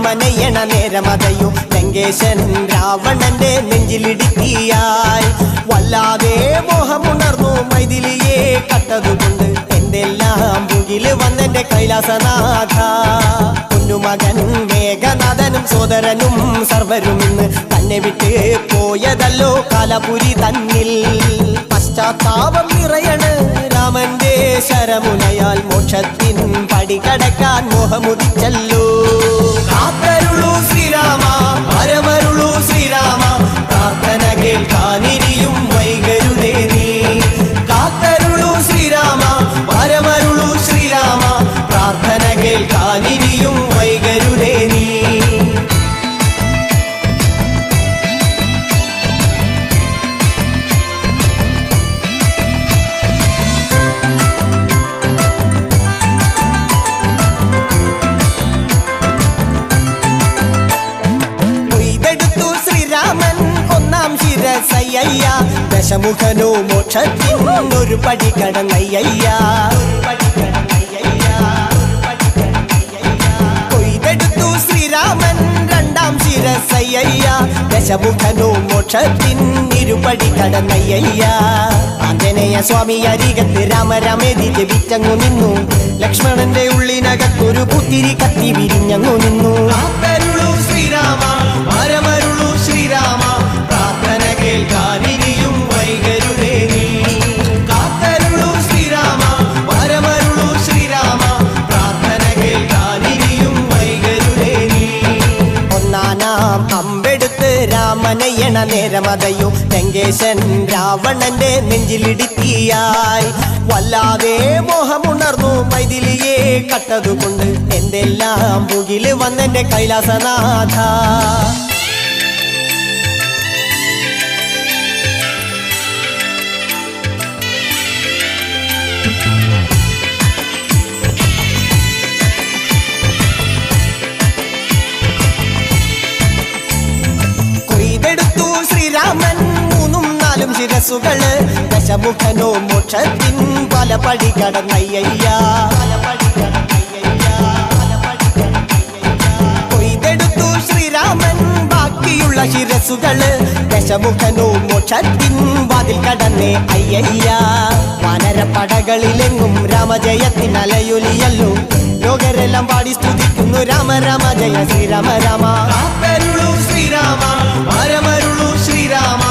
രാമനയണ നേരമതയോ ലങ്കേശൻ രാവണന്റെ നെഞ്ചിലിടുക്കിയായി വല്ലാതെ മോഹമുണർന്നു മൈഥിലിയെ കട്ടതുകൊണ്ട് എന്തെല്ലാം മുകില് വന്നെന്റെ കൈലാസനാഥ പൊന്നുമകൻ മേഘനാഥനും സോദരനും സർവരും ഇന്ന് തന്നെ വിട്ട് പോയതല്ലോ കാലപുരി തന്നിൽ പശ്ചാത്താപം നിറയണ് രാമന്റെ ശരമുനയാൽ മോക്ഷത്തിൻ പടികടക്കാൻ മോഹമുദിച്ചല്ലോ കാത്തരുളൂ ശ്രീരാമ പരമരുളൂ ശ്രീരാമ പ്രാർത്ഥന കേൾക്കാനിരിയും വൈകരുതേ നീ കാത്തരുളൂ ശ്രീരാമ പരമരുളൂ ശ്രീരാമ പ്രാർത്ഥന കേൾക്കാനിരിയും വൈകരുതേ നീ ശിരസയ്യ ദശമുഖനോ മോക്ഷത്തിൻ ഒരു പടി കടന്നയ്യ കൊയ്തെടുത്തു ശ്രീരാമൻ രണ്ടാം ശിരസയ്യ ദശമുഖനോ മോക്ഷത്തിൻ ഇരുപടി കടന്നയ്യ ആഞ്ജനേയ സ്വാമി അരികത്ത് രാമരാമേതി ജപിച്ചങ്ങു നിന്നു ലക്ഷ്മണന്റെ ഉള്ളിനകത്തൊരു പുത്തിരി കത്തി വിരിഞ്ഞങ്ങു നിന്നു കാത്തരുളൂ ശ്രീരാമ പരമരുളൂ ശ്രീരാമ പ്രാർത്ഥന കേൾക്കാനിരിയും വൈകരുതേ നീ കാത്തരുളൂ ശ്രീരാമ പരമരുളൂ ശ്രീരാമ പ്രാർത്ഥന കേൾക്കാനിരിയും വൈകരുതേ നീ ഒന്നാനാം അമ്പെടുത്ത് രാമനയണ നേരമതയോ ലങ്കേശൻ രാവണന്റെ നെഞ്ചിലിടുക്കിയായി വല്ലാതെ മോഹമുണർന്നു മൈഥിലിയെ കട്ടതുകൊണ്ട് എന്തെല്ലാം മുകില് വന്നെന്റെ കൈലാസനാഥ കൊയ്തെടുത്തു ശ്രീരാമൻ മൂന്നും നാലും ശിരസുകള് ദശമുഖനോ മോക്ഷത്തിൻ പല പടി കടന്നയ്യ കൊയ്തെടുത്തു ശ്രീരാമൻ ബാക്കിയുള്ള ശിരസുകള് ദശമുഖനോ മോക്ഷത്തിൻ വാതിൽ കടന്നേ അയ്യ വാനരപ്പടകളിലെങ്ങും രാമജയത്തിൻ അലയൊലിയല്ലോ ലോകരെല്ലാം പാടി സ്തുതിക്കുന്നു രാമ രാമ ജയ ശ്രീരാമ രാമ കാത്തരുളൂ ശ്രീരാമ പരമരുളൂ ശ്രീരാമ